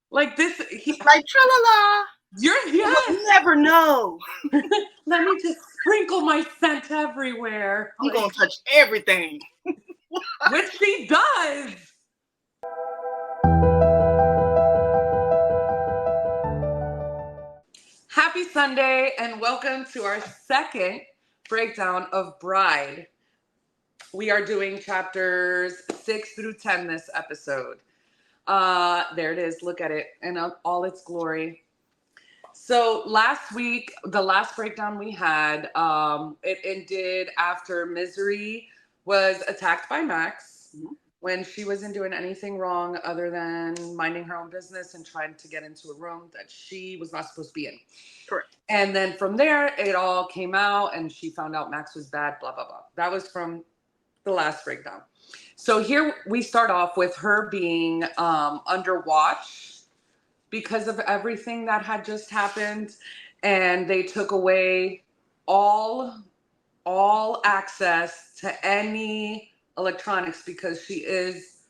Like this, like tra-la-la. yes. You never know. Let me just sprinkle my scent everywhere. I'm gonna touch everything. Which she does. Happy Sunday and welcome to our second breakdown of Bride. We are doing chapters 6 through 10 this episode. There it is. Look at it in all its glory. So last week, the last breakdown we had, it ended after Misery was attacked by Max when she wasn't doing anything wrong other than minding her own business and trying to get into a room that she was not supposed to be in. Correct. And then from there, it all came out and she found out Max was bad, blah, blah, blah. That was from the last breakdown. So here we start off with her being under watch because of everything that had just happened, and they took away all access to any electronics because she is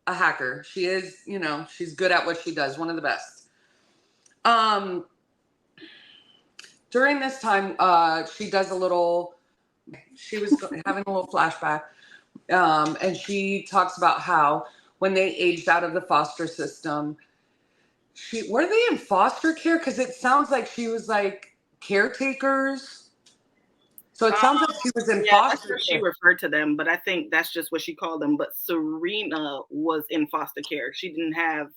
a hacker. She is, she's good at what she does, one of the best. During this time, she does she was having a little flashback, and she talks about how when they aged out of the foster system, were they in foster care? Because it sounds like she was like caretakers. So it sounds like she was in foster care. She referred to them, but I think that's just what she called them. But Serena was in foster care. She didn't have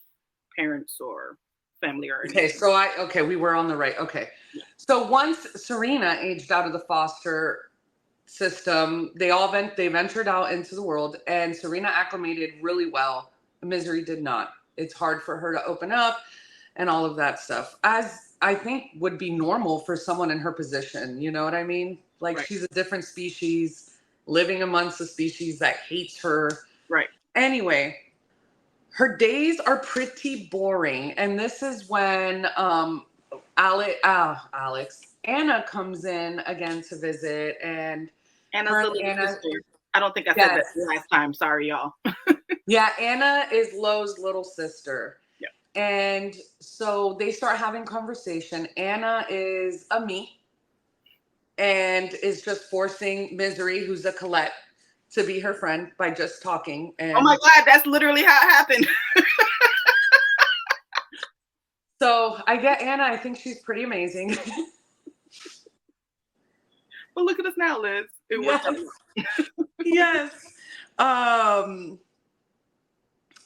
parents or family or anything. Okay, we were on the right. Okay. Yeah. So once Serena aged out of the foster system, they ventured out into the world, and Serena acclimated really well. Misery did not. It's hard for her to open up and all of that stuff, as I think would be normal for someone in her position. You know what I mean? Like, right. She's a different species living amongst a species that hates her. Right. Anyway, her days are pretty boring. And this is when Anna comes in again to visit, and Anna's sister. I don't think I said that last time. Sorry, y'all. Yeah, Anna is Lo's little sister. Yeah. And so they start having conversation. Anna is a me and is just forcing Misery, who's a Collette, to be her friend by just talking. And oh my God, that's literally how it happened. So I get Anna. I think she's pretty amazing. But look at us now, Liz. It worked out. Yes.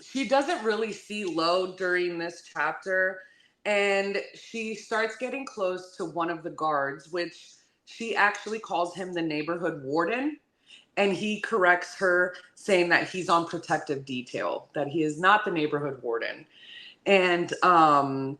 She doesn't really see Lo during this chapter, and she starts getting close to one of the guards, which she actually calls him the neighborhood warden, and he corrects her, saying that he's on protective detail, that he is not the neighborhood warden. And I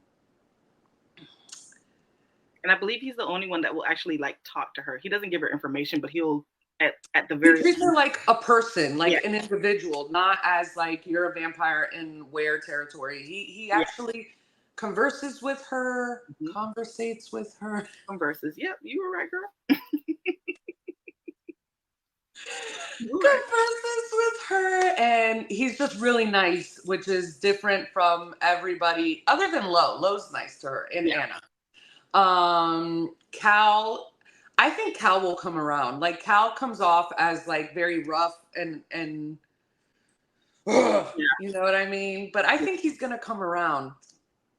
believe he's the only one that will actually like talk to her. He doesn't give her information, but he'll at the very he treats her like a person, like an individual, not as like you're a vampire in where territory. He actually converses with her, conversates with her. Converses. Yep, you were right, girl. Converses with her, and he's just really nice, which is different from everybody other than Lo. Lo's nice to her and Anna. Cal, I think Cal will come around. Like, Cal comes off as like very rough and you know what I mean? But I think he's gonna come around.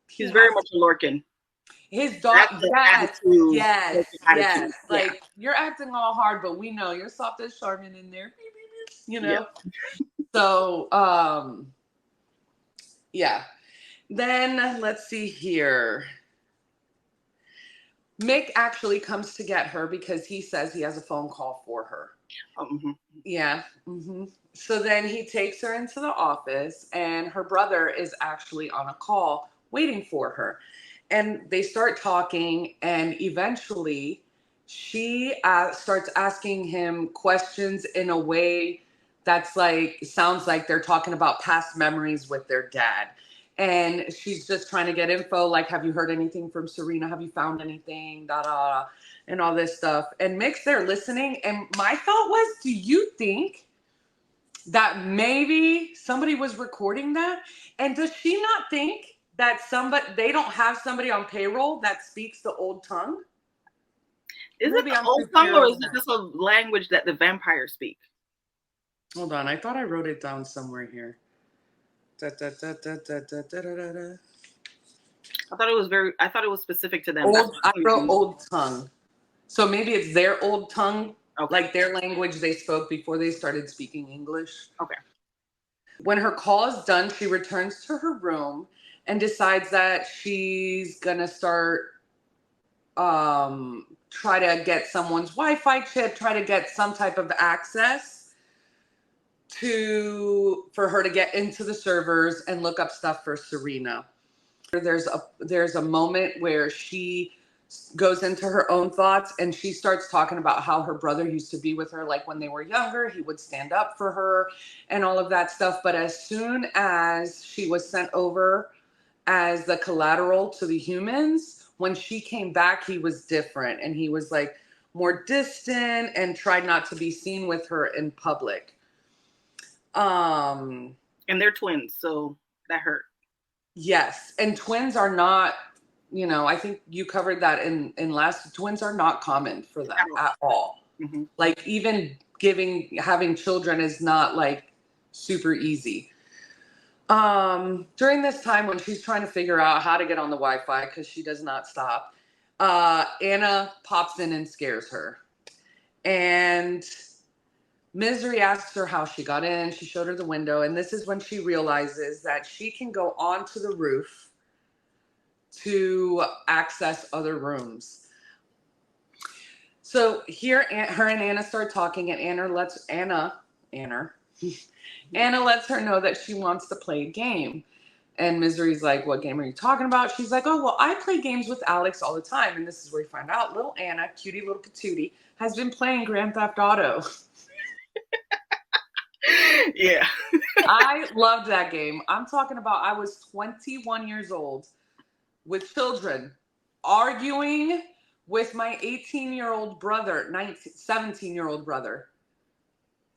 He's very much a Lorcan. His dog, yes. Like, you're acting all hard, but we know you're soft as Charmin in there. You know? Yep. So, yeah. Then let's see here. Mick actually comes to get her because he says he has a phone call for her. Yeah. So then he takes her into the office, and her brother is actually on a call waiting for her. And they start talking, and eventually she starts asking him questions in a way that's like, sounds like they're talking about past memories with their dad. And she's just trying to get info, like, have you heard anything from Serena? Have you found anything? And all this stuff. And Mick's there listening. And my thought was, do you think that maybe somebody was recording that? And does she not think that they don't have somebody on payroll that speaks the old tongue. Is it the old tongue, or is it just a language that the vampires speak? Hold on, I thought I wrote it down somewhere here. Da, da, da, da, da, da, da, da, da. I thought it was specific to them. I wrote old tongue. So maybe it's their old tongue, like their language they spoke before they started speaking English. Okay. When her call is done, she returns to her room and decides that she's going to start try to get someone's Wi-Fi chip, try to get some type of access for her to get into the servers and look up stuff for Serena. There's a moment where she goes into her own thoughts and she starts talking about how her brother used to be with her, like when they were younger, he would stand up for her and all of that stuff. But as soon as she was sent over as the collateral to the humans, when she came back, he was different and he was like more distant and tried not to be seen with her in public. And they're twins, so that hurt. Yes, and twins are not, I think you covered that in last. Twins are not common for them at all. Mm-hmm. Like even having children is not like super easy. During this time when she's trying to figure out how to get on the Wi-Fi because she does not stop, Anna pops in and scares her. And Misery asks her how she got in. She showed her the window. And this is when she realizes that she can go onto the roof to access other rooms. So here, her and Anna start talking, and Anna lets her know that she wants to play a game. And Misery's like, what game are you talking about? She's like, oh, well, I play games with Alex all the time. And this is where we find out little Anna, cutie little patootie, has been playing Grand Theft Auto. Yeah. I loved that game. I'm talking about I was 21 years old with children arguing with my 18-year-old brother, 17-year-old brother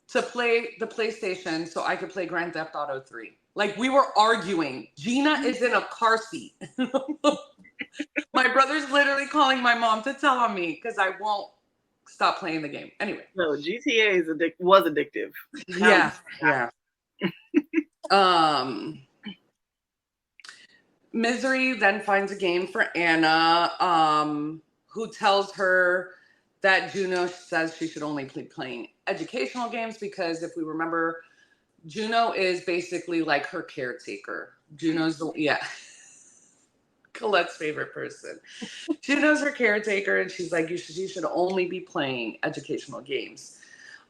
to play the PlayStation so I could play Grand Theft Auto 3. Like we were arguing. Gina is in a car seat. My brother's literally calling my mom to tell on me because I won't stop playing the game. Anyway. No, GTA was addictive. Yeah. Misery then finds a game for Anna, who tells her that Juno says she should only be playing educational games because if we remember, Juno is basically like her caretaker. Juno's Colette's favorite person. Juno's her caretaker, and she's like, you should only be playing educational games.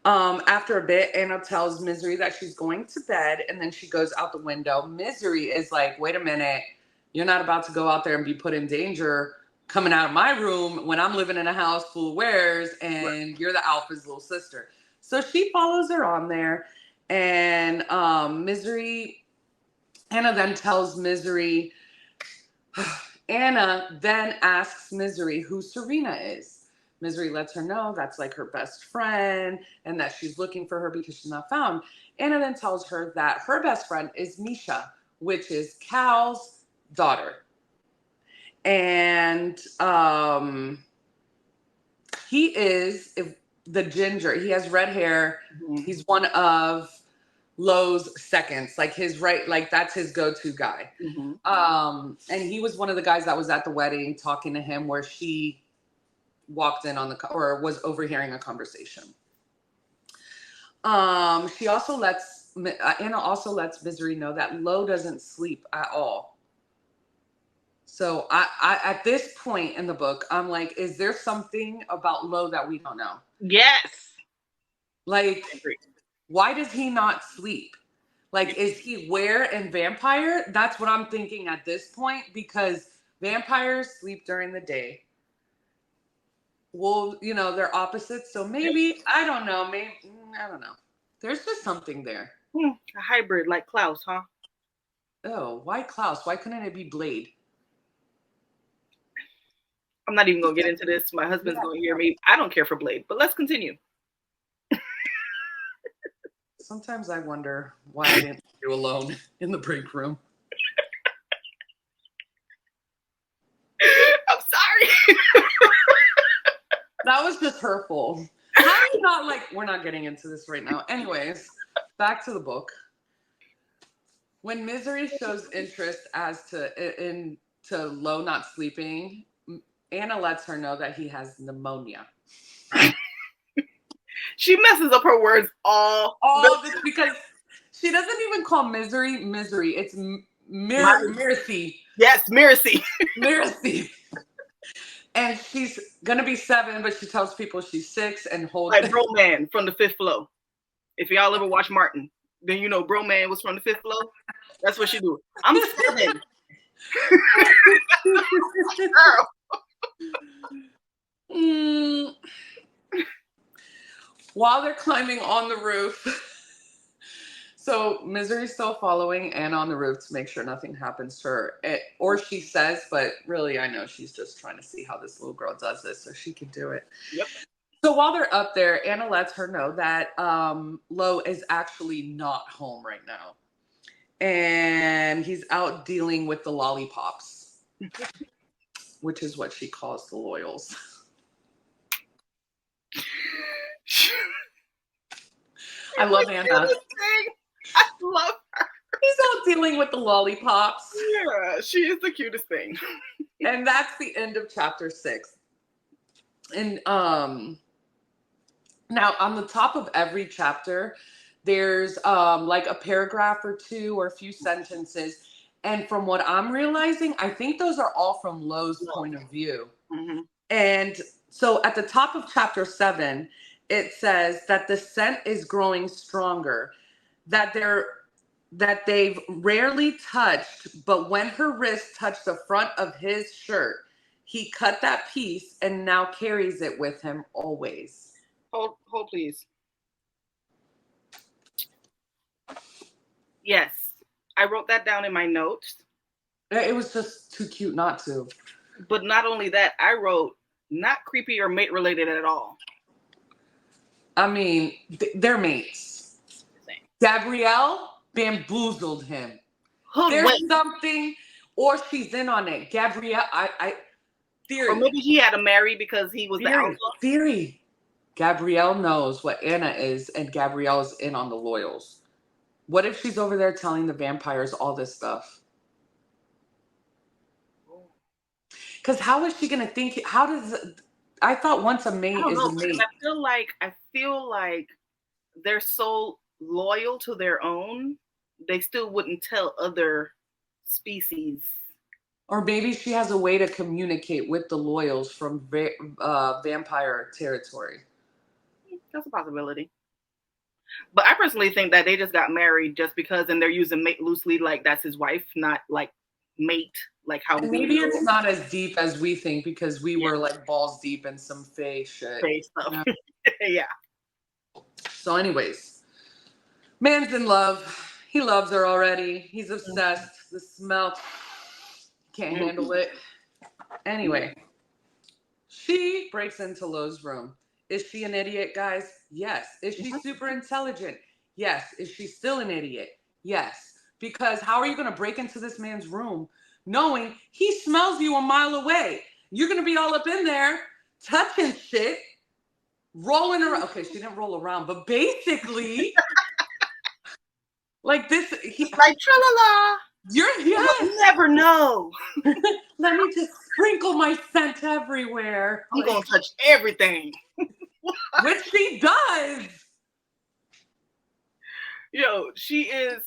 After a bit, Anna tells Misery that she's going to bed, and then she goes out the window. Misery is like, wait a minute, you're not about to go out there and be put in danger coming out of my room when I'm living in a house full of wares, and you're the alpha's little sister. So she follows her on there, and Anna then tells Misery, Anna then asks Misery who Serena is. Misery lets her know that's like her best friend and that she's looking for her because she's not found. Anna then tells her that her best friend is Misha, which is Cal's daughter. And he is the ginger. He has red hair. Mm-hmm. He's one of Lowe's seconds, like that's his go-to guy. Mm-hmm. And he was one of the guys that was at the wedding talking to him where she walked in or was overhearing a conversation. Anna also lets Misery know that Lowe doesn't sleep at all. So I at this point in the book, I'm like, is there something about Lowe that we don't know? Yes. Like, why does he not sleep? Like, is he were and vampire? That's what I'm thinking at this point, because vampires sleep during the day. Well, they're opposites. So maybe, I don't know. I don't know. There's just something there. A hybrid like Klaus, huh? Oh, why Klaus? Why couldn't it be Blade? I'm not even going to get into this. My husband's going to hear me. I don't care for Blade, but let's continue. Sometimes I wonder why I didn't do alone in the break room. That was just hurtful. How do you not like, we're not getting into this right now. Anyways, back to the book. When Misery shows interest as to Lo not sleeping, Anna lets her know that he has pneumonia. She messes up her words all this because she doesn't even call Misery. It's Miracy. Yes, Miracy. Miracy. And she's gonna be 7, but she tells people she's 6 and holds like Bro Man from the 5th Floor. If y'all ever watch Martin, then you know Bro Man was from the 5th Floor. That's what she do. I'm 7. While they're climbing on the roof. So Misery's still following Anna on the roof to make sure nothing happens to her. Or she says, but really I know she's just trying to see how this little girl does this so she can do it. Yep. So while they're up there, Anna lets her know that Lo is actually not home right now. And he's out dealing with the lollipops, which is what she calls the loyals. I love Anna. I love her. He's out dealing with the lollipops. Yeah, she is the cutest thing. And that's the end of chapter 6. And now on the top of every chapter, there's like a paragraph or 2 or a few sentences. And from what I'm realizing, I think those are all from Lo's point of view. Mm-hmm. And so at the top of chapter 7, it says that the scent is growing stronger, that they've rarely touched, but when her wrist touched the front of his shirt, he cut that piece and now carries it with him always. Hold, please. Yes, I wrote that down in my notes. It was just too cute not to. But not only that, I wrote not creepy or mate related at all. I mean, they're mates. Gabrielle bamboozled him. There's something, or she's in on it. Gabrielle, theory. Or maybe he had to marry because he was the alpha. Theory. Gabrielle knows what Anna is, and Gabrielle's in on the loyals. What if she's over there telling the vampires all this stuff? Because how is she going to think? How does... I thought once a mate is a mate. I feel like they're so loyal to their own, they still wouldn't tell other species. Or maybe she has a way to communicate with the loyals from vampire territory. That's a possibility. But I personally think that they just got married just because, and they're using mate loosely, like that's his wife, not like mate, like how maybe it's not as deep as we think because we were like balls deep in some fae shit. Fae stuff. Yeah. So anyways, man's in love. He loves her already. He's obsessed. The smell, can't handle it. Anyway, she breaks into Lo's room. Is she an idiot, guys? Yes. Is she super intelligent? Yes. Is she still an idiot? Yes. Because how are you going to break into this man's room knowing he smells you a mile away? You're going to be all up in there touching shit, rolling around. Okay, she didn't roll around, but basically, like this. Like, tra-la-la. You'll never know. Let me just sprinkle my scent everywhere. I'm going to touch everything. Which she does. Yo, she is...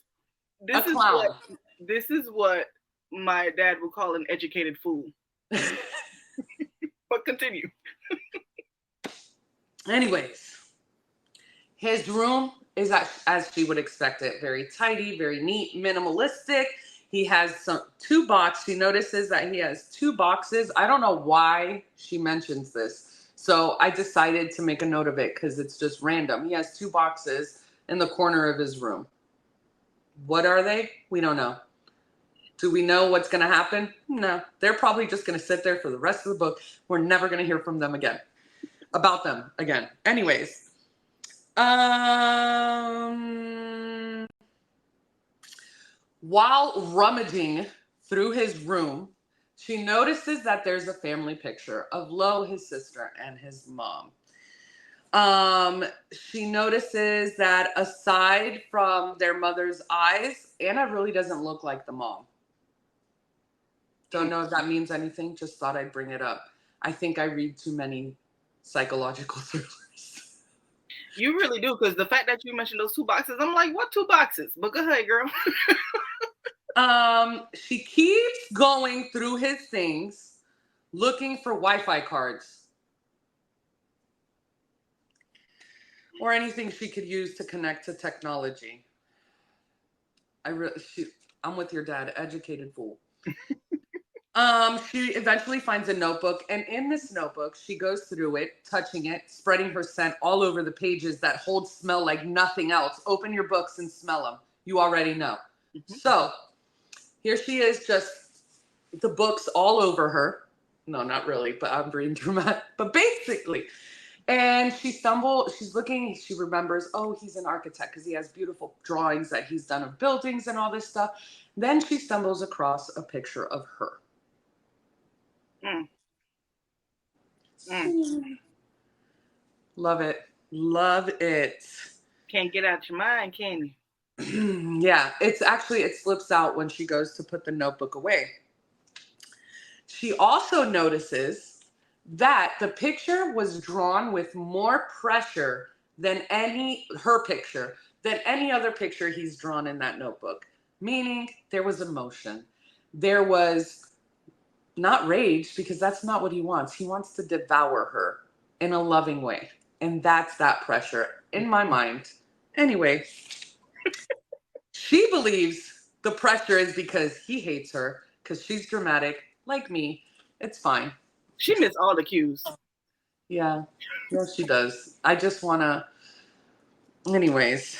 This is what my dad would call an educated fool. But continue. Anyways, his room is as she would expect it. Very tidy, very neat, minimalistic. He has 2 boxes. She notices that he has 2 boxes. I don't know why she mentions this. So I decided to make a note of it because it's just random. He has 2 boxes in the corner of his room. What are they? We don't know. Do we know what's going to happen? No. They're probably just going to sit there for the rest of the book. We're never going to hear from them again. About them again. Anyways. While rummaging through his room She notices that there's a family picture of Lo, his sister, and his mom. She notices that aside from their mother's eyes, Anna really doesn't look like the mom. Don't know if that means anything. Just thought I'd bring it up. I think I read too many psychological thrillers. You really do, because the fact that you mentioned those 2 boxes, I'm like, what 2 boxes? But go ahead, girl. She keeps going through his things, looking for Wi-Fi cards or anything she could use to connect to technology. I'm with your dad, educated fool. She eventually finds a notebook, and in this notebook, she goes through it, touching it, spreading her scent all over the pages that hold smell like nothing else. Open your books and smell them. You already know. Mm-hmm. So here she is, just the books all over her. No, not really, but I'm being dramatic. But basically, and she's looking, she remembers, oh, he's an architect because he has beautiful drawings that he's done of buildings and all this stuff. Then she stumbles across a picture of her. Love it. Love it. Can't get out your mind, can you? Yeah, it slips out when she goes to put the notebook away. She also notices that the picture was drawn with more pressure than any other picture he's drawn in that notebook. Meaning there was emotion. There was not rage, because that's not what he wants. He wants to devour her in a loving way. And that's that pressure in my mind. Anyway, she believes the pressure is because he hates her, because she's dramatic, like me. It's fine. She missed all the cues. Yeah. Yes, she does. I just want to... Anyways.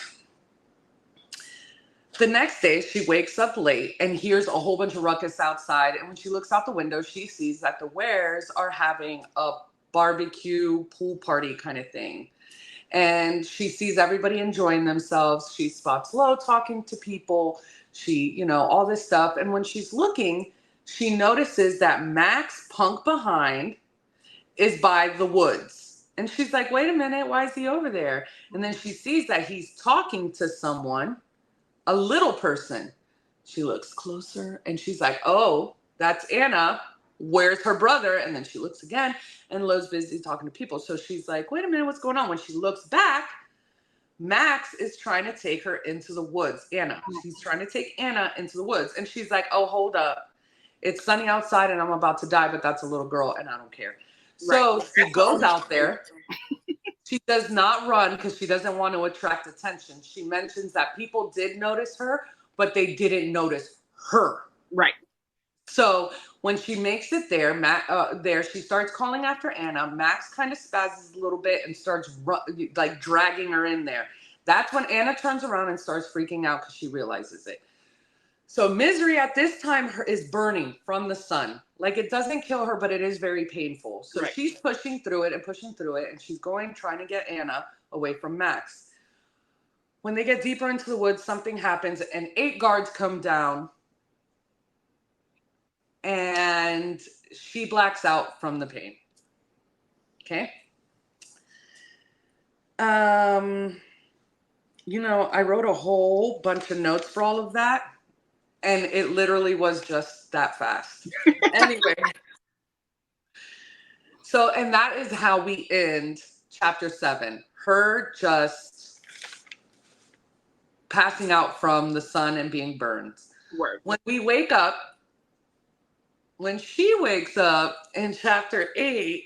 The next day, she wakes up late and hears a whole bunch of ruckus outside. And when she looks out the window, she sees that the Wares are having a barbecue pool party kind of thing. And she sees everybody enjoying themselves. She spots Lo talking to people. She, all this stuff. And when she's looking, she notices that Max, punk behind, is by the woods. And she's like, wait a minute, why is he over there? And then she sees that he's talking to someone, a little person. She looks closer and she's like, oh, that's Anna. Where's her brother? And then she looks again and Lo's busy talking to people. So she's like, wait a minute, what's going on? When she looks back, Max is trying to take her into the woods. She's trying to take Anna into the woods. And she's like, oh, hold up. It's sunny outside and I'm about to die, but that's a little girl and I don't care. So she goes out there. She does not run because she doesn't want to attract attention. She mentions that people did notice her, but they didn't notice her. Right. So when she makes it there, she starts calling after Anna. Max kind of spazzes a little bit and starts dragging her in there. That's when Anna turns around and starts freaking out because she realizes it. So Misery at this time is burning from the sun. Like, it doesn't kill her, but it is very painful. So she's pushing through it, and she's trying to get Anna away from Max. When they get deeper into the woods, something happens, and 8 guards come down, and she blacks out from the pain. Okay? I wrote a whole bunch of notes for all of that. And it literally was just that fast. Anyway. So, and that is how we end chapter 7. Her just passing out from the sun and being burned. Word. When she wakes up in chapter 8,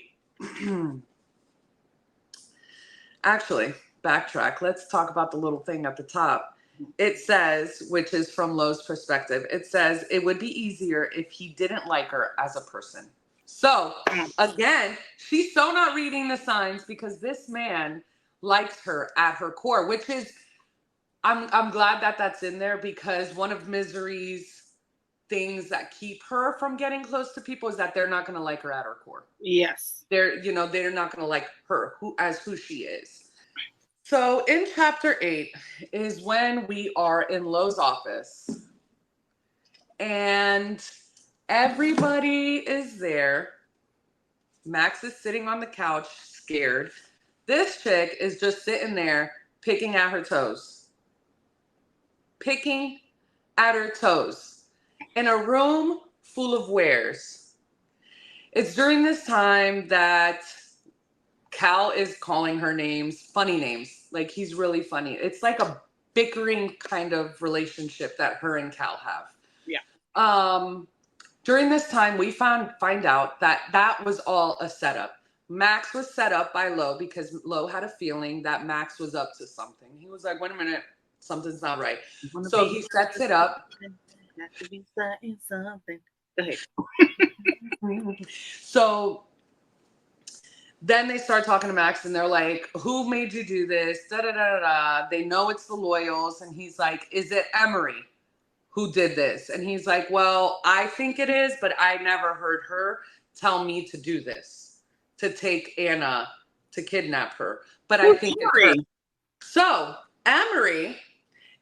actually, backtrack. Let's talk about the little thing at the top. It says, which is from Lo's perspective, it says it would be easier if he didn't like her as a person. So again, she's so not reading the signs, because this man likes her at her core, which is, I'm glad that that's in there, because one of Misery's things that keep her from getting close to people is that they're not going to like her at her core. Yes. They're not going to like her who she is. So in chapter 8 is when we are in Lo's office, and Everybody is there. Max is sitting on the couch, scared. This chick is just sitting there picking at her toes. Picking at her toes. In a room full of wares. It's during this time that Cal is calling her names, funny names. Like, he's really funny. It's like a bickering kind of relationship that her and Cal have. Yeah. During this time, we find out that was all a setup. Max was set up by Lo because Lo had a feeling that Max was up to something. He was like, wait a minute, something's not right. So he sets it up. Got to be something. Go ahead. So then they start talking to Max and they're like, who made you do this? Da da da da da. They know it's the Loyals. And he's like, is it Emery who did this? And he's like, well, I think it is, but I never heard her tell me to do this, to take Anna, to kidnap her. But I think it's her. So Emery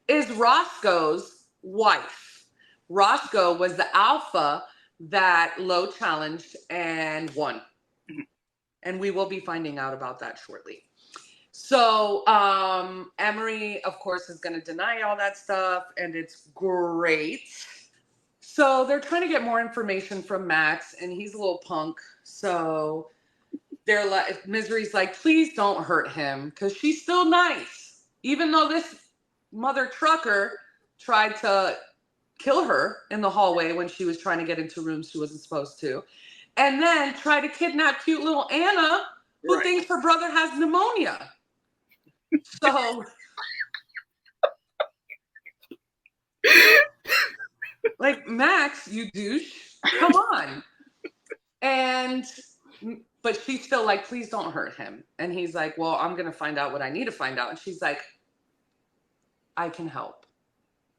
is Roscoe's wife. Roscoe was the alpha that Lo challenged and won. And we will be finding out about that shortly. So Emery, of course, is going to deny all that stuff, and it's great. So they're trying to get more information from Max, and he's a little punk. So they're like, Misery's like, please don't hurt him, because she's still nice. Even though this mother trucker tried to kill her in the hallway when she was trying to get into rooms she wasn't supposed to. And then try to kidnap cute little Anna, who thinks her brother has pneumonia. So, like, Max, you douche, come on. But she's still like, please don't hurt him. And he's like, well, I'm going to find out what I need to find out. And she's like, I can help.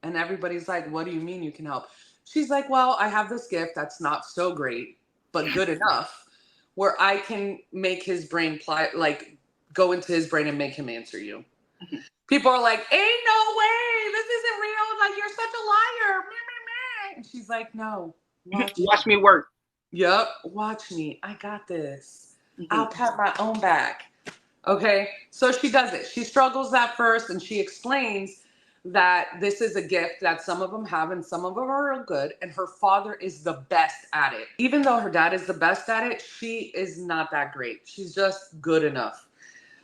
And everybody's like, what do you mean you can help? She's like, well, I have this gift that's not so great, but good enough, where I can make his brain go into his brain and make him answer you. Mm-hmm. People are like, ain't no way, this isn't real. Like, you're such a liar. And she's like, no, watch me work. Yep, watch me. I got this. Mm-hmm. I'll pat my own back. Okay, so she does it. She struggles at first, and she explains that this is a gift that some of them have and some of them are real good, and her father is the best at it. Even though her dad is the best at it, she is not that great. She's just good enough.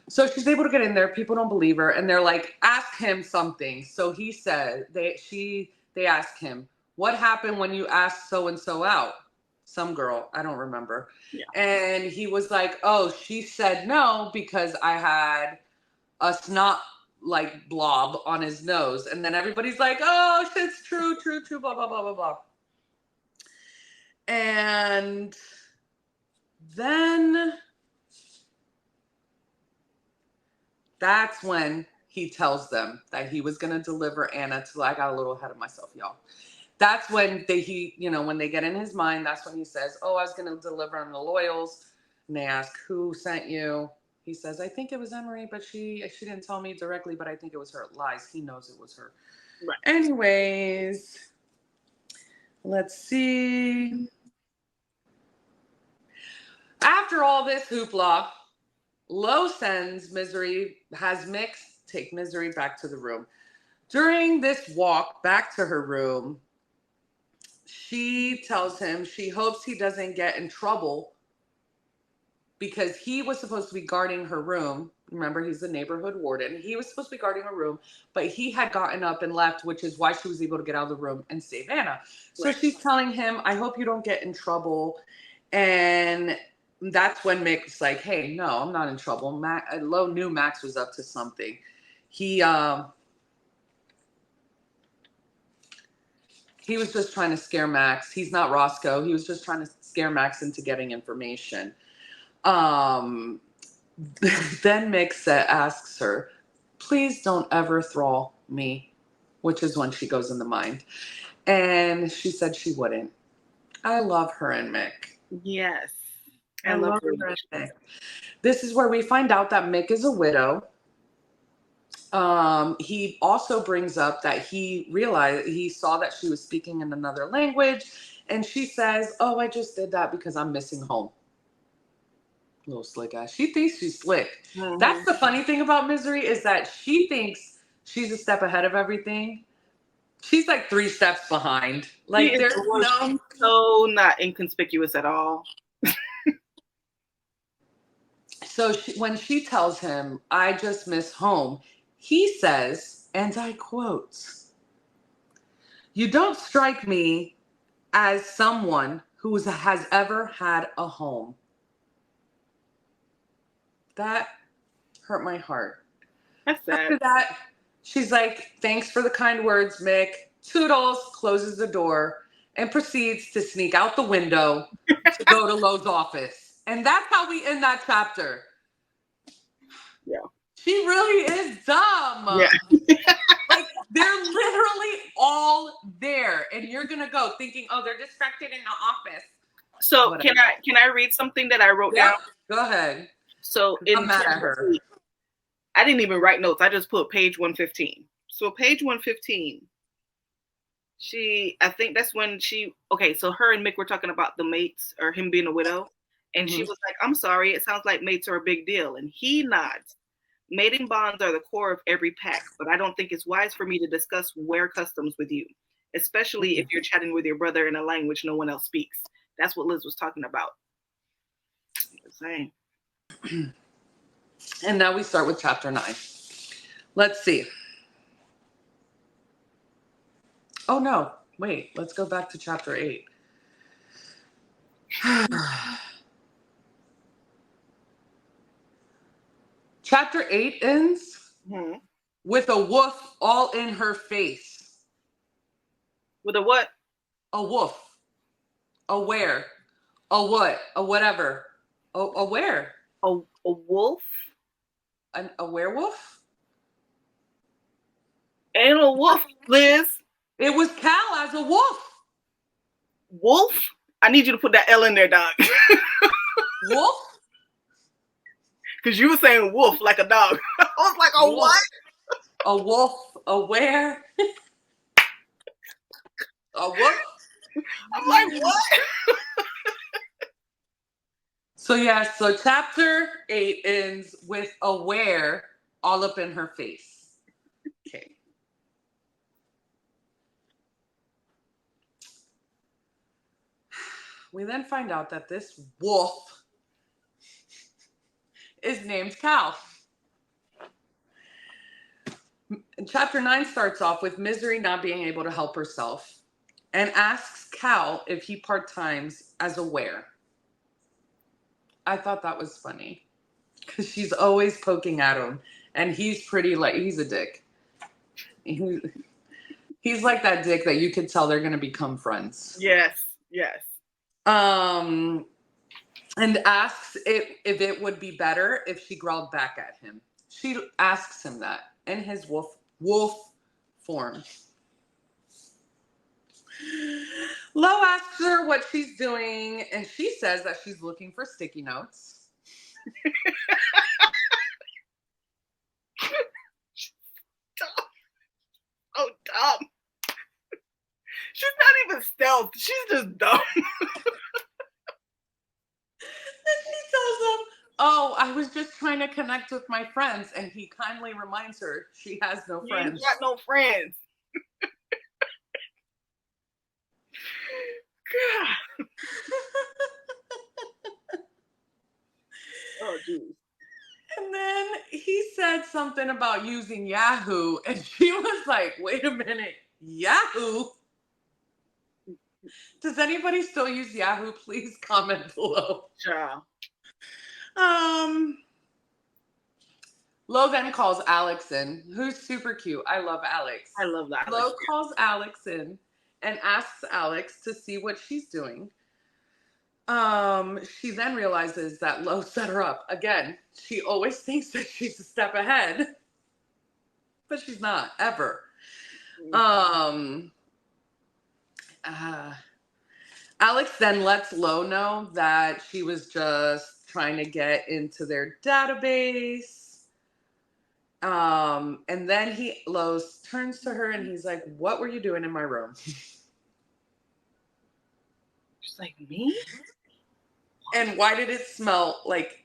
So she's able to get in there. People don't believe her, and they're like, ask him something. So he said, they ask him, what happened when you asked so-and-so out? Some girl, I don't remember. Yeah. And he was like, oh, she said no because I had a snot like blob on his nose. And then everybody's like, oh, it's true, blah, blah, blah, blah, blah. And then that's when he tells them that he was going to deliver Anna to, I got a little ahead of myself, y'all. That's when when they get in his mind, that's when he says, oh, I was going to deliver on the Loyals. And they ask, who sent you? He says, I think it was Emery, but she didn't tell me directly, but I think it was her. Lies. He knows it was her. Right. Anyways, let's see. After all this hoopla, Lo sends has Mix take Misery back to the room. During this walk back to her room, she tells him she hopes he doesn't get in trouble because he was supposed to be guarding her room. Remember, he's the neighborhood warden. He was supposed to be guarding her room, but he had gotten up and left, which is why she was able to get out of the room and save Anna. So she's telling him, I hope you don't get in trouble. And that's when Mick's like, hey, no, I'm not in trouble. Lo knew Max was up to something. He was just trying to scare Max. He's not Roscoe. He was just trying to scare Max into getting information. Then Mick asks her, please don't ever thrall me, which is when she goes in the mind. And she said she wouldn't. I love her and Mick. Yes. I love her and Mick. This is where we find out that Mick is a widow. He also brings up that he saw that she was speaking in another language And she says, oh, I just did that because I'm missing home. Little slick ass. She thinks she's slick. Mm-hmm. That's the funny thing about Misery is that she thinks she's a step ahead of everything. She's like 3 steps behind. Like there's no so not inconspicuous at all. So when she tells him, I just miss home, he says, and I quote, you don't strike me as someone who has ever had a home. That hurt my heart. That's sad. After that, she's like, thanks for the kind words, Mick. Toodles, closes the door, and proceeds to sneak out the window to go to Lo's office. And that's how we end that chapter. Yeah. She really is dumb. Yeah. Like, they're literally all there. And you're going to go thinking, oh, they're distracted in the office. So whatever. Can I read something that I wrote down? Go ahead. So I'm mad at her. I didn't even write notes. I just put page 115. So page 115, I think that's when so her and Mick were talking about the mates or him being a widow. And she was like, I'm sorry, it sounds like mates are a big deal. And he nods. Mating bonds are the core of every pack, but I don't think it's wise for me to discuss wear customs with you, especially if you're chatting with your brother in a language no one else speaks. That's what Liz was talking about. Saying. And now we start with chapter 9. Let's see. Oh, no. Wait, let's go back to chapter 8. Chapter 8 ends with a woof all in her face. With a what? A woof. A where? A what? A whatever. A where? A wolf? A werewolf? Ain't a wolf, Liz. It was Cal as a wolf. Wolf? I need you to put that L in there, dog. Wolf? Because you were saying wolf like a dog. I was like, a wolf. What? A wolf? A where? A wolf? I'm like, what? So chapter 8 ends with a where all up in her face. Okay. We then find out that this wolf is named Cal. And chapter 9 starts off with Misery not being able to help herself and asks Cal if he part-times as a where. I thought that was funny because she's always poking at him and he's pretty like, he's a dick. He's like that dick that you could tell they're going to become friends. Yes. And asks if it would be better if she growled back at him. She asks him that in his wolf form. Lo asks her what she's doing, and she says that she's looking for sticky notes. Oh, dumb. She's not even stealth. She's just dumb. And she tells him, oh, I was just trying to connect with my friends. And he kindly reminds her she has no friends. You got no friends. God. Oh, geez. And then he said something about using Yahoo. And she was like, wait a minute, Yahoo? Does anybody still use Yahoo? Please comment below. Sure. Lo then calls Alex in, who's super cute. I love Alex. I love that. Lo calls Alex in and asks Alex to see what she's doing. She then realizes that Lo set her up. Again, she always thinks that she's a step ahead, but she's not, ever. Alex then lets Lo know that she was just trying to get into their database. And then Lo turns to her and he's like, what were you doing in my room? She's like, me? And why did it smell like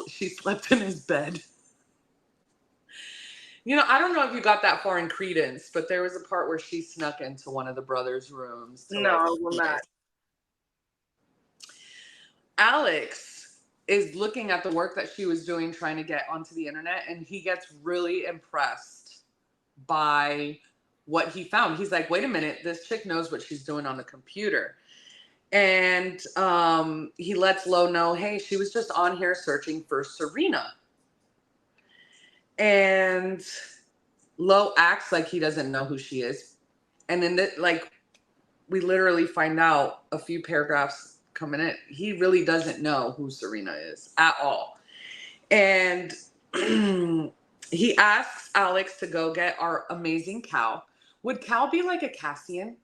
she slept in his bed? You know, I don't know if you got that far in Credence, but there was a part where she snuck into one of the brothers' rooms. No, I will not. Alex is looking at the work that she was doing, trying to get onto the internet, and he gets really impressed by what he found. He's like, wait a minute, this chick knows what she's doing on the computer. And he lets Lo know, hey, she was just on here searching for Serena. And Lo acts like he doesn't know who she is. And then, we literally find out a few paragraphs coming in, he really doesn't know who Serena is at all. And he asks Alex to go get our amazing Cal. Would Cal be like a Cassian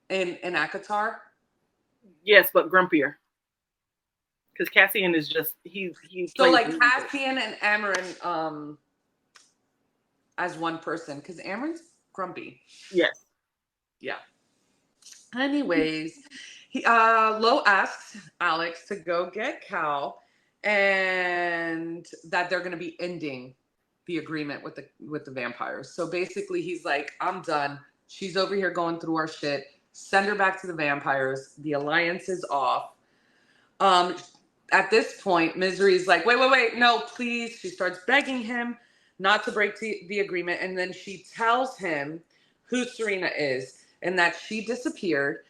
in ACOTAR? Yes, but grumpier. Because Cassian is just he. So like Cassian and Amarin as one person, because Amarin's grumpy. Yes. Yeah. Anyways, Lo asks Alex to go get Cal, and that they're going to be ending the agreement with the vampires. So basically, he's like, I'm done. She's over here going through our shit. Send her back to the vampires. The alliance is off. At this point, Misery's like, wait, no, please. She starts begging him not to break the agreement, and then she tells him who Serena is and that she disappeared,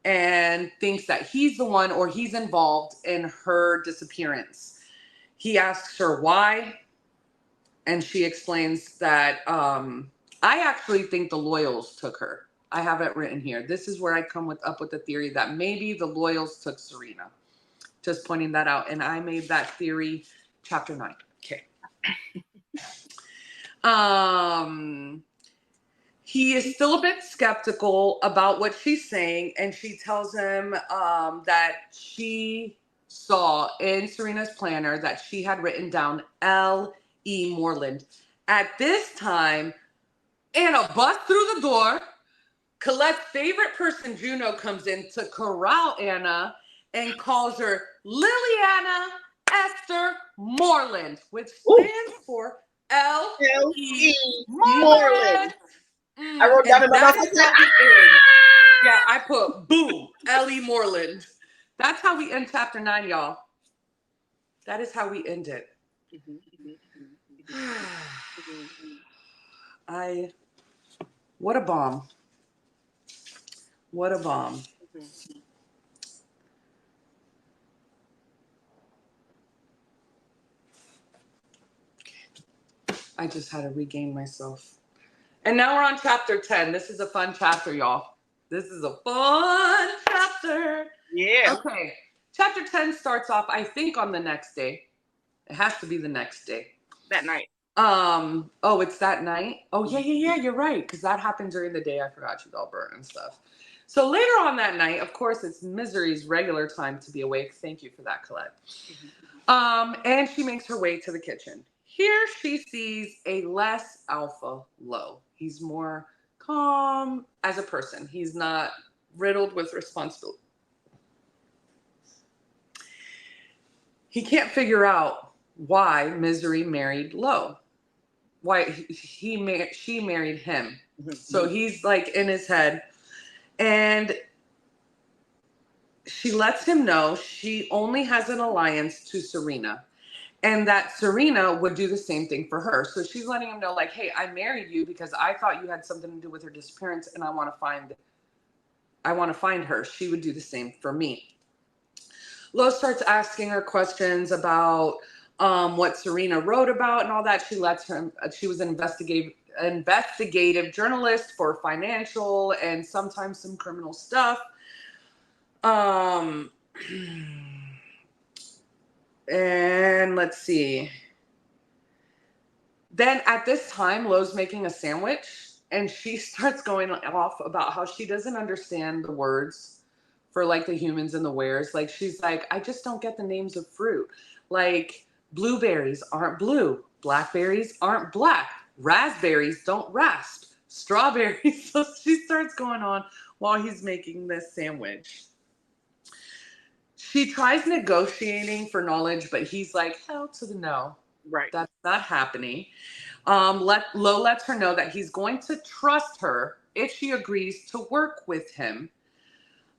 and thinks that he's the one or he's involved in her disappearance. He asks her why, and she explains that I actually think the Loyals took her. I have it written here. This is where I come up with the theory that maybe the Loyals took Serena. Just pointing that out. And I made that theory chapter 9. Okay. He is still a bit skeptical about what she's saying, and she tells him that she saw in Serena's planner that she had written down L.E. Moreland. At this time, Anna busts through the door. Colette's favorite person, Juno, comes in to corral Anna and calls her Liliana Esther Moreland, which stands for L.E. Moreland. I wrote down about that. Yeah, I put boom, L.E. Moreland. That's how we end chapter 9, y'all. That is how we end it. What a bomb. What a bomb. I just had to regain myself. And now we're on chapter 10. This is a fun chapter, y'all. This is a fun chapter. Yeah. Okay. Chapter 10 starts off, I think, on the next day. It has to be the next day. That night. Oh, it's that night? Oh, yeah, you're right. Because that happened during the day. I forgot she's all burnt and stuff. So later on that night, of course, it's Misery's regular time to be awake. Thank you for that, Collette. And she makes her way to the kitchen. Here she sees a less alpha Lo. He's more calm as a person. He's not riddled with responsibility. He can't figure out why Misery married Lo. Why she married him. So he's like in his head. And she lets him know she only has an alliance to Serena. And that Serena would do the same thing for her. So she's letting him know, like, hey, I married you because I thought you had something to do with her disappearance, and I want to find her. She would do the same for me. Lo starts asking her questions about what Serena wrote about and all that. She lets her. She was an investigative journalist for financial and sometimes some criminal stuff. And let's see. Then at this time, Lo's making a sandwich, and she starts going off about how she doesn't understand the words for like the humans and the wares. Like she's like, I just don't get the names of fruit. Like blueberries aren't blue. Blackberries aren't black. Raspberries don't rasp. Strawberries. So she starts going on while he's making this sandwich. She tries negotiating for knowledge, but he's like, hell to the no. Right. That's not happening. Lo lets her know that he's going to trust her if she agrees to work with him.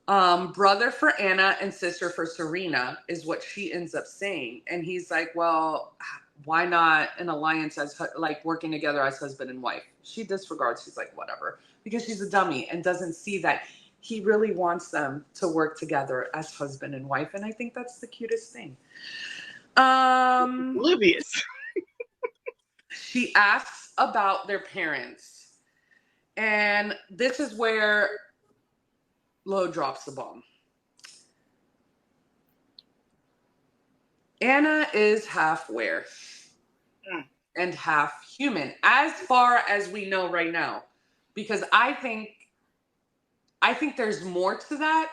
Brother for Anna and sister for Serena is what she ends up saying. And he's like, well, why not an alliance as like working together as husband and wife? She disregards. She's like, whatever, because she's a dummy and doesn't see that he really wants them to work together as husband and wife. And I think that's the cutest thing. Oblivious. She asks about their parents. And this is where Lo drops the bomb. Anna is half were and half human, as far as we know right now. Because I think there's more to that.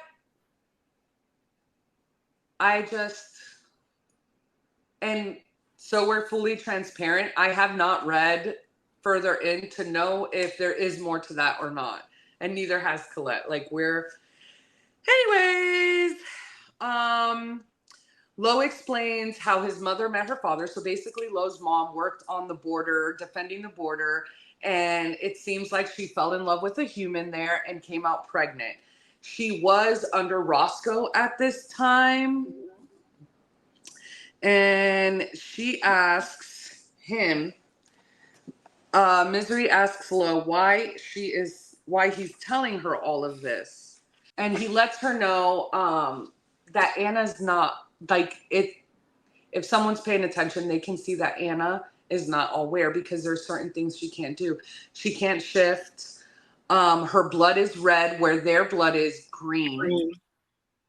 And so we're fully transparent. I have not read further in to know if there is more to that or not. And neither has Collette. Anyways, Lo explains how his mother met her father. So basically, Lo's mom worked on the border, defending the border. And it seems like she fell in love with a human there and came out pregnant. She was under Roscoe at this time. And she asks him, Misery asks Lo why he's telling her all of this. And he lets her know that Anna's not, like, if someone's paying attention, they can see that Anna is not aware because there's certain things she can't do. She can't shift. Her blood is red where their blood is green.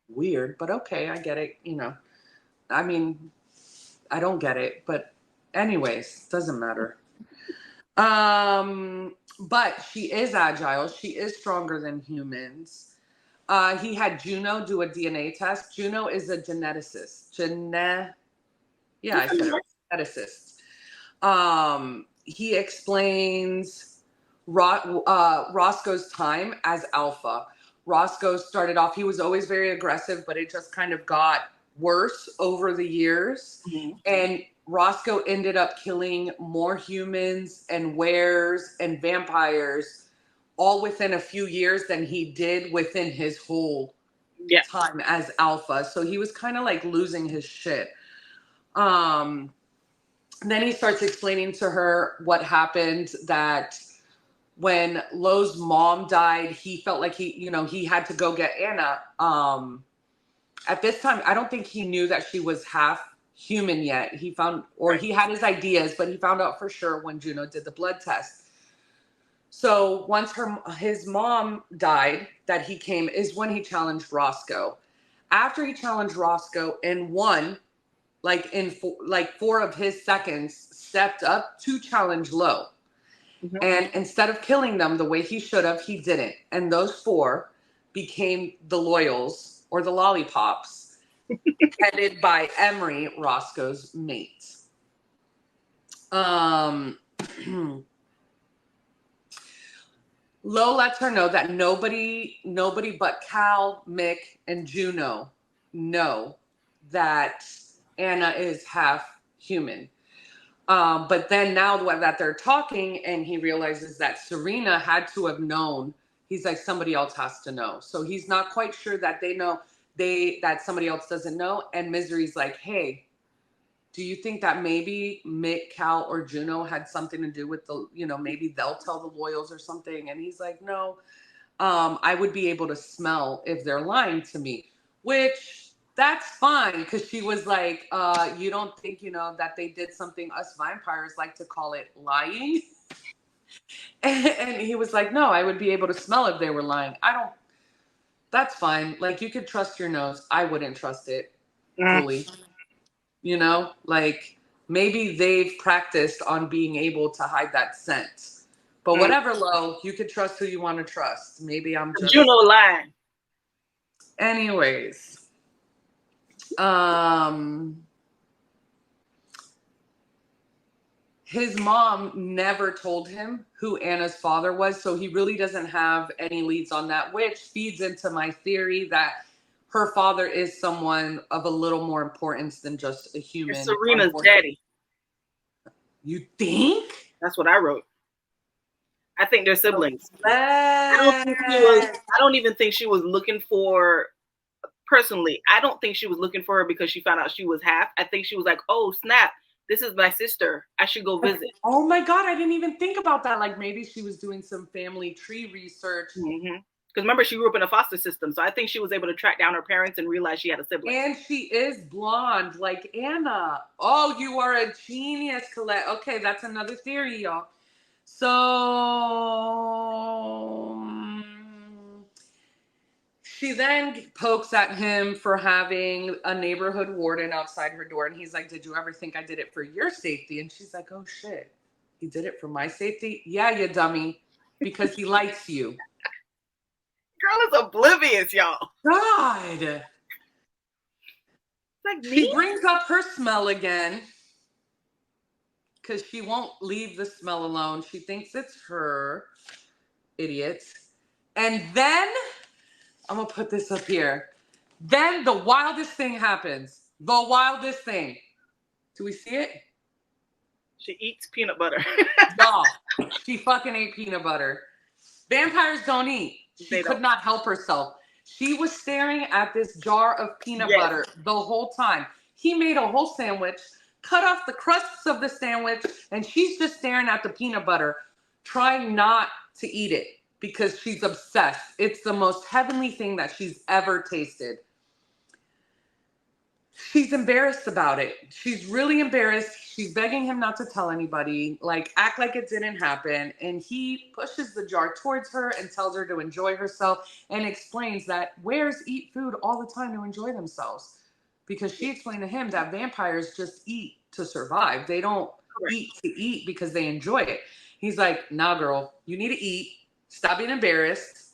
Weird, but okay, I get it. I mean, I don't get it, but anyways, doesn't matter. But she is agile. She is stronger than humans. He had Juno do a DNA test. Juno is a geneticist. Geneticist. He explains Roscoe's time as alpha. Roscoe started off, he was always very aggressive, but it just kind of got worse over the years. Mm-hmm. And Roscoe ended up killing more humans and wares and vampires all within a few years than he did within his whole time as alpha. So he was kind of like losing his shit. Then he starts explaining to her what happened, that when Lo's mom died, he felt like he had to go get Anna. At this time, I don't think he knew that she was half human yet. He had his ideas, but he found out for sure when Juno did the blood test. So once his mom died, that he came is when he challenged Roscoe. After he challenged Roscoe and won, in 4 of his seconds, stepped up to challenge Lo. Mm-hmm. And instead of killing them the way he should have, he didn't. And those 4 became the Loyals, or the Lollipops, headed by Emery, Roscoe's mate. Lo lets her know that nobody but Cal, Mick, and Juno know that Anna is half human. But then now that they're talking and he realizes that Serena had to have known, he's like, somebody else has to know. So he's not quite sure that they know that somebody else doesn't know. And Misery's like, hey, do you think that maybe Mick, Cal, or Juno had something to do with maybe they'll tell the Loyals or something? And he's like, no, I would be able to smell if they're lying to me, which that's fine. Because she was like, you don't think, that they did something us vampires like to call it lying? And he was like, no, I would be able to smell if they were lying. That's fine. Like, you could trust your nose. I wouldn't trust it fully. Maybe they've practiced on being able to hide that scent. But whatever, Lo, you could trust who you want to trust. Maybe I'm just... Juno lying. Anyways. His mom never told him who Anna's father was, so he really doesn't have any leads on that, which feeds into my theory that her father is someone of a little more importance than just a human. It's Serena's daddy. You think? That's what I wrote. I think they're siblings. I don't even think she was looking for, personally, I don't think she was looking for her because she found out she was half. I think she was like, oh, snap, this is my sister. I should go visit. Oh my God, I didn't even think about that. Like maybe she was doing some family tree research. Because remember, she grew up in a foster system. So I think she was able to track down her parents and realize she had a sibling. And she is blonde like Anna. Oh, you are a genius, Collette. Okay, that's another theory, y'all. So she then pokes at him for having a neighborhood warden outside her door. And he's like, did you ever think I did it for your safety? And she's like, oh shit, he did it for my safety? Yeah, you dummy. Because he likes you. Girl is oblivious, y'all. God. Like she brings up her smell again. Because she won't leave the smell alone. She thinks it's her. Idiots. And then, I'm going to put this up here. Then the wildest thing happens. The wildest thing. Do we see it? She eats peanut butter. Y'all, she fucking ate peanut butter. Vampires don't eat. She could not help herself. She was staring at this jar of peanut butter the whole time. He made a whole sandwich, cut off the crusts of the sandwich, and she's just staring at the peanut butter, trying not to eat it because she's obsessed. It's the most heavenly thing that she's ever tasted. She's embarrassed about it. She's really embarrassed. She's begging him not to tell anybody, like act like it didn't happen. And he pushes the jar towards her and tells her to enjoy herself and explains that bears eat food all the time to enjoy themselves. Because she explained to him that vampires just eat to survive. They don't eat to eat because they enjoy it. He's like, nah, girl, you need to eat. Stop being embarrassed.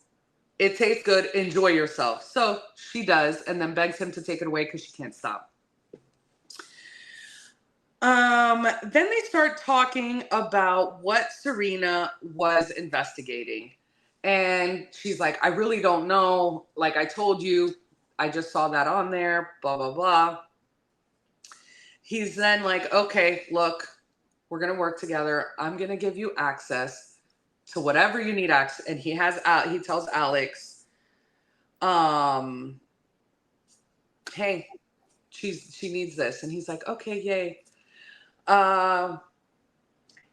It tastes good. Enjoy yourself. So she does, and then begs him to take it away because she can't stop. Then they start talking about what Serena was investigating. And she's like, I really don't know. Like I told you, I just saw that on there, blah, blah, blah. He's then like, okay, look, we're going to work together. I'm going to give you access to whatever you need access. And he tells Alex, hey, she needs this. And he's like, okay, yay.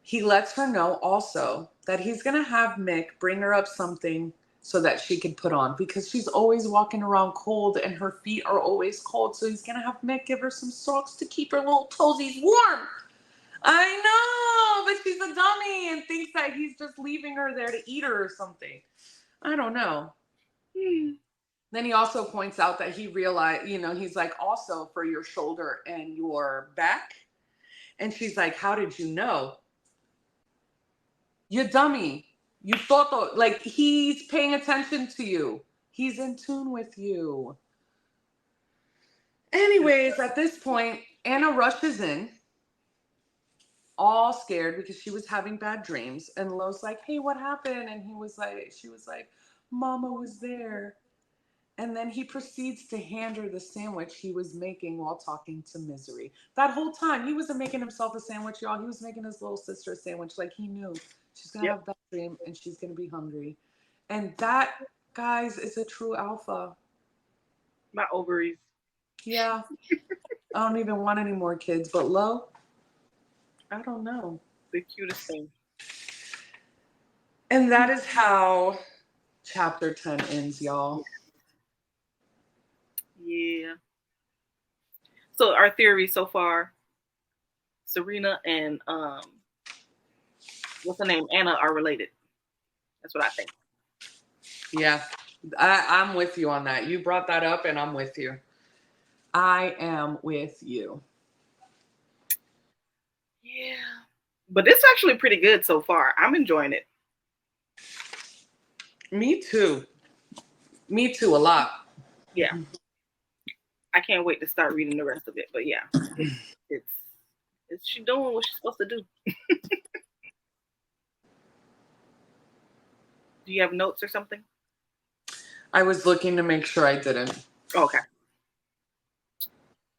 He lets her know also that he's going to have Mick bring her up something so that she can put on because she's always walking around cold and her feet are always cold. So he's going to have Mick give her some socks to keep her little toesies warm. I know, but she's a dummy and thinks that he's just leaving her there to eat her or something. I don't know. Then he also points out that he realized, he's like, also for your shoulder and your back. And she's like, how did you know? You dummy. You thought, like, he's paying attention to you. He's in tune with you. Anyways, at this point, Anna rushes in, all scared because she was having bad dreams. And Lo's like, hey, what happened? And she was like, Mama was there. And then he proceeds to hand her the sandwich he was making while talking to Misery. That whole time, he wasn't making himself a sandwich, y'all. He was making his little sister a sandwich. Like, he knew she's going to have a bad dream and she's going to be hungry. And that, guys, is a true alpha. My ovaries. Yeah. I don't even want any more kids. But Lo, I don't know. The cutest thing. And that is how chapter 10 ends, y'all. Yeah. So our theory so far, Serena and what's her name? Anna are related. That's what I think. Yeah. I'm with you on that. You brought that up and I'm with you. I am with you. Yeah. But it's actually pretty good so far. I'm enjoying it. Me too. Me too, a lot. Yeah. I can't wait to start reading the rest of it. But yeah, it's she doing what she's supposed to do. Do you have notes or something? I was looking to make sure I didn't. Okay.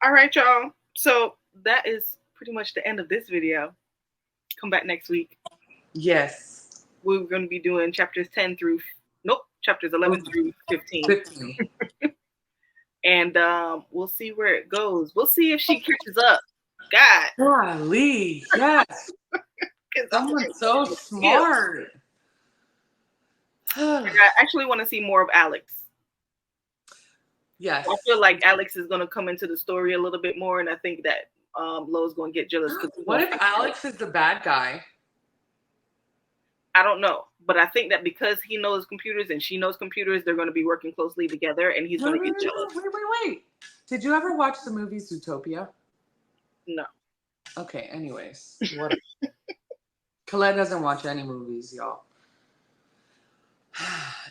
All right, y'all. So that is pretty much the end of this video. Come back next week. Yes. We're going to be doing chapters 11 through 15. And we'll see where it goes. We'll see if she catches up. God. Golly, yes. Someone's so smart. I actually want to see more of Alex. Yes. I feel like Alex is going to come into the story a little bit more, and I think that Lo's going to get jealous. What if Alex is the bad guy? I don't know, but I think that because he knows computers and she knows computers, they're going to be working closely together, and he's going to get jealous. Wait. Did you ever watch the movie Zootopia? No. Okay, anyways. What? Collette doesn't watch any movies, y'all.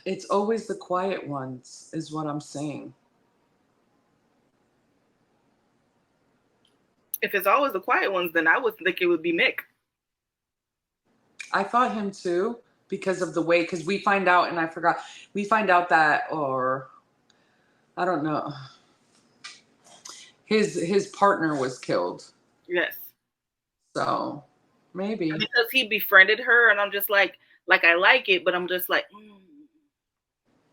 It's always the quiet ones, is what I'm saying. If it's always the quiet ones, then I would think it would be Mick. I thought him too, because of the way, because we find out, and I forgot, we find out that, or I don't know, his partner was killed. Yes. So maybe because he befriended her, and I'm just like I like it, but I'm just like,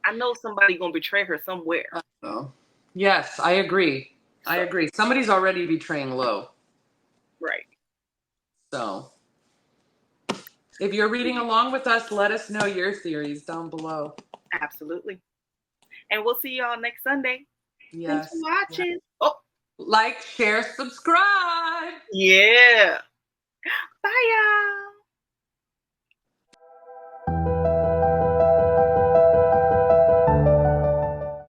I know somebody gonna betray her somewhere. Oh. Yes, I agree. I agree. Somebody's already betraying Lo. Right. So if you're reading along with us, let us know your theories down below. Absolutely. And we'll see y'all next Sunday. Yes. Thanks for watching. Yes. Oh, like, share, subscribe. Yeah. Bye, y'all.